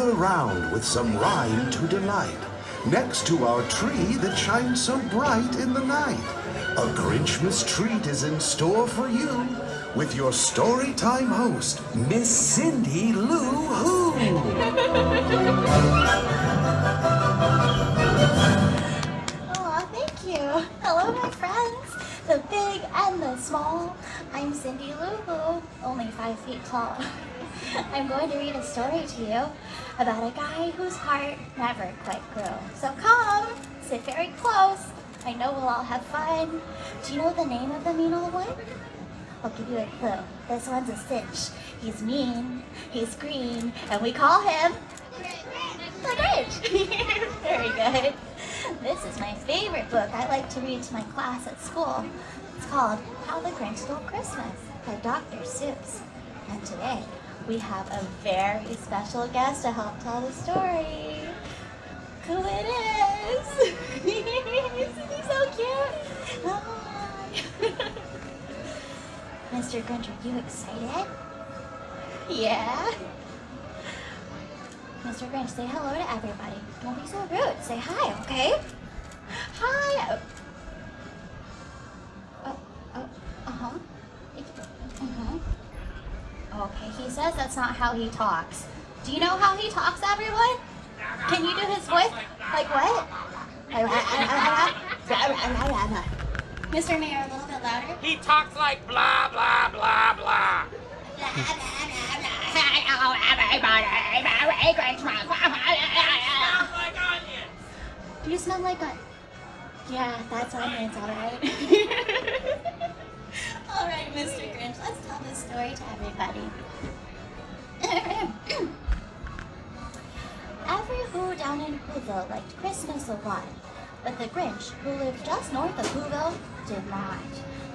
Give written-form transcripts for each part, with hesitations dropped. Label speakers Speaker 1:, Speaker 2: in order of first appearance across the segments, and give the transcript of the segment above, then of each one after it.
Speaker 1: gather round with some rhyme to delight, next to our tree that shines so bright in the night. A Grinchmas treat is in store for you with your Storytime host, Miss Cindy Lou Who.
Speaker 2: Oh, thank you. Hello, my friends, the big and the small. I'm Cindy Lou Who, only 5 feet tall. I'm going to read a story to you about a guy whose heart never quite grew. So come, sit very close. I know we'll all have fun. Do you know the name of the mean old one? I'll give you a clue. This one's a cinch. He's mean, he's green, and we call him the Grinch. Very good. This is my favorite book I like to read to my class at school. It's called How the Grinch Stole Christmas by Dr. Seuss. And today we have a very special guest to help tell the story. Who it is? Isn't he so cute? Hi. Mr. Grinch, are you excited? Yeah. Mr. Grinch, say hello to everybody. Don't be so rude. Say hi, okay? Hi. Okay, he says that's not how he talks. Do you know how he talks, everyone? Can you do his voice? Like what? Mr. Mayor, a little bit louder.
Speaker 3: He talks like blah, blah, blah, blah.
Speaker 2: Hello, everybody. Merry Christmas.
Speaker 3: Sounds like onions.
Speaker 2: Do you smell like onions? Yeah, that's onions, all right. All right, Mr. Grinch, let's tell this story to everybody. Every Who down in Whoville liked Christmas a lot, but the Grinch, who lived just north of Whoville, did not.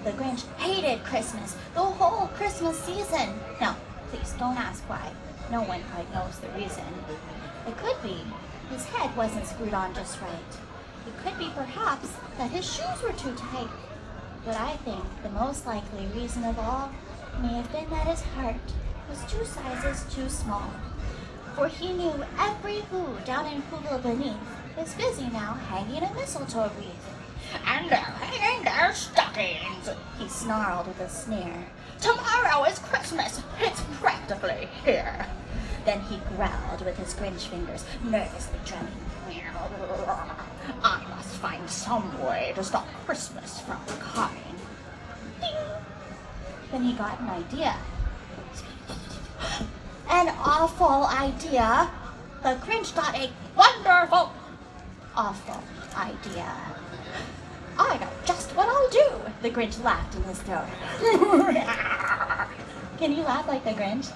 Speaker 2: The Grinch hated Christmas, the whole Christmas season. Now, please don't ask why. No one quite knows the reason. It could be his head wasn't screwed on just right. It could be perhaps that his shoes were too tight. But I think the most likely reason of all may have been that his heart was 2 sizes too small. For he knew every Who down in Whoville beneath is busy now hanging a mistletoe wreath. And they're hanging their stockings, he snarled with a sneer. Tomorrow is Christmas, it's practically here. Then he growled with his Grinch fingers, nervously drumming. I must find some way to stop Christmas from coming. Ding! Then he got an idea. An awful idea. The Grinch got a wonderful, awful idea. I know just what I'll do. The Grinch laughed in his throat. Can you laugh like the Grinch?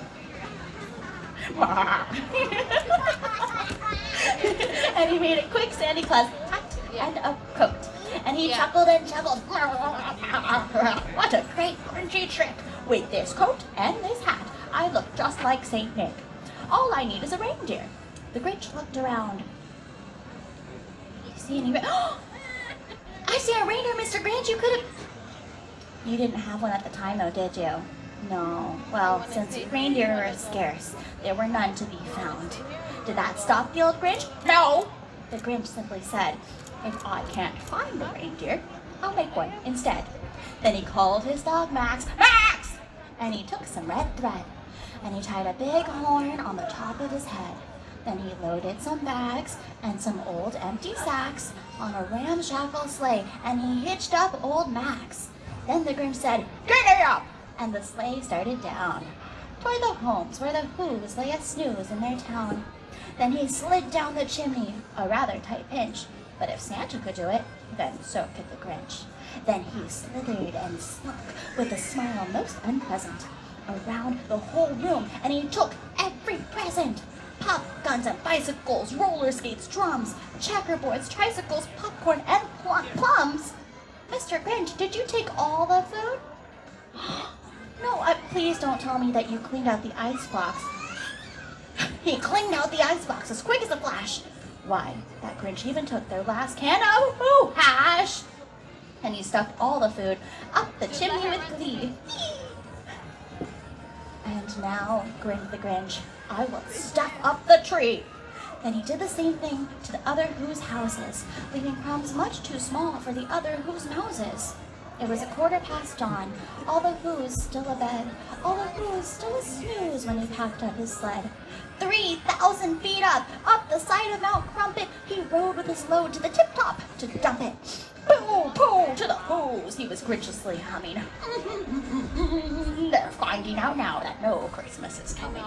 Speaker 2: And he made a quick Santa Claus hat and a coat. And he chuckled and chuckled. What a great Grinchy trick. With this coat and this hat, I look just like Saint Nick. All I need is a reindeer. The Grinch looked around. You see any I see a reindeer, Mr. Grinch. You could have... You didn't have one at the time, though, did you? No. Well, since reindeer were scarce, there were none to be found. Did that stop the old Grinch? No! The Grinch simply said, if I can't find the reindeer, I'll make one instead. Then he called his dog Max, Max! And he took some red thread, and he tied a big horn on the top of his head. Then he loaded some bags and some old empty sacks on a ramshackle sleigh, and he hitched up old Max. Then the Grinch said, giddy up! And the sleigh started down toward the homes where the Whos lay a snooze in their town. Then he slid down the chimney, a rather tight pinch, but if Santa could do it, then so could the Grinch. Then he slithered and slunk with a smile most unpleasant around the whole room, and he took every present. Pop guns and bicycles, roller skates, drums, checkerboards, tricycles, popcorn, and plums. Mr. Grinch, did you take all the food? No, please don't tell me that you cleaned out the icebox. He cleaned out the icebox as quick as a flash. Why, that Grinch even took their last can of hash. And he stuffed all the food up the chimney with glee. And now, grinned the Grinch, I will stuff up the tree. Then he did the same thing to the other Who's houses, leaving crumbs much too small for the other Who's noses. It was 1/4 past dawn, all the Who's still abed, all the Who's still a-snooze when he packed up his sled. 3,000 feet up the side of Mount Crumpet, he rode with his load to the tip-top to dump it. Boo, poo, to the Who's, he was grinchiously humming. They're finding out now that no Christmas is coming.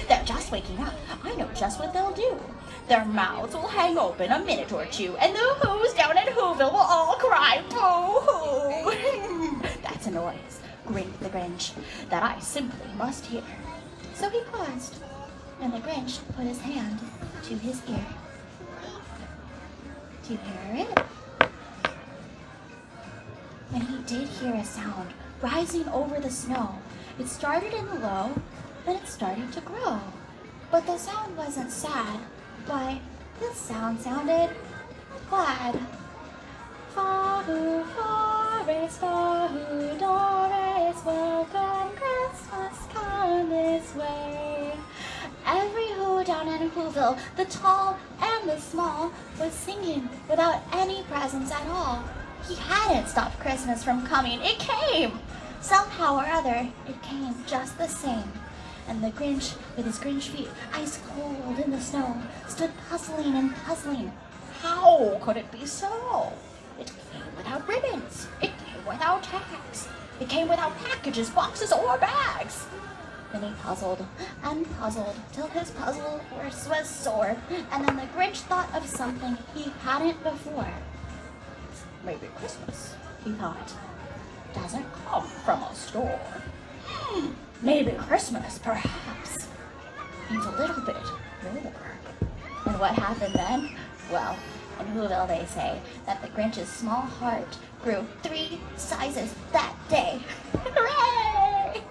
Speaker 2: They're just waking up. I know just what they'll do. Their mouths will hang open a minute or two, and the Who's down in Whoville will all cry, boo-hoo. That's a noise, grinned the Grinch, that I simply must hear. So he paused, and the Grinch put his hand to his ear. Do you hear it? And he did hear a sound rising over the snow. It started in the low, then it started to grow. But the sound wasn't sad. Why, this sound sounded glad. Fa-hoo, forest, fa-hoo, Doris, welcome Christmas, come this way. Every Who down in Whoville, the tall and the small, was singing without any presents at all. He hadn't stopped Christmas from coming. It came! Somehow or other, it came just the same. And the Grinch, with his Grinch feet ice cold in the snow, stood puzzling and puzzling. How could it be so? It came without ribbons. It came without tags. It came without packages, boxes, or bags. Then he puzzled and puzzled till his puzzle horse was sore. And then the Grinch thought of something he hadn't before. Maybe Christmas, he thought, doesn't come from a store. Maybe Christmas, perhaps, means a little bit more. And what happened then? Well, in Whoville they say that the Grinch's small heart grew 3 sizes that day. Hooray!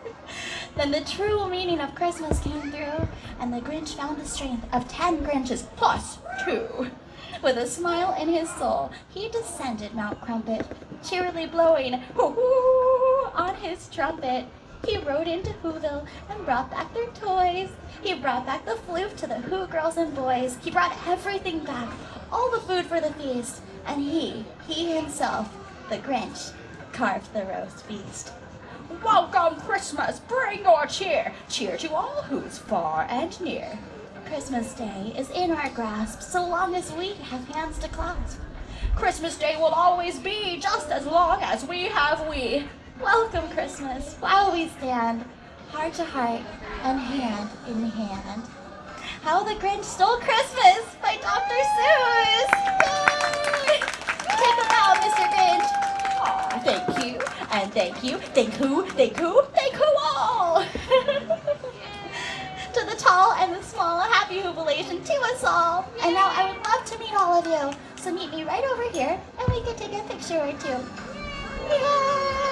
Speaker 2: Then the true meaning of Christmas came through, and the Grinch found the strength of 10 Grinches plus 2. With a smile in his soul, he descended Mount Crumpet, cheerily blowing hoo-hoo on his trumpet. He rode into Whoville and brought back their toys. He brought back the floof to the Who girls and boys. He brought everything back, all the food for the feast. And he himself, the Grinch, carved the roast feast. Welcome Christmas, bring your cheer, cheer to all Who's far and near. Christmas Day is in our grasp, so long as we have hands to clasp. Christmas Day will always be, just as long as we have we. Welcome Christmas, while we stand, heart to heart and hand in hand. How the Grinch Stole Christmas by Dr. Seuss! Yay! Take a bow, Mr. Grinch. Aw, thank you, and thank you, thank who, thank who, thank who all! To the tall and the small, a happy jubilation to us all. Yay! And now I would love to meet all of you. So meet me right over here, and we can take a picture or two. Yay!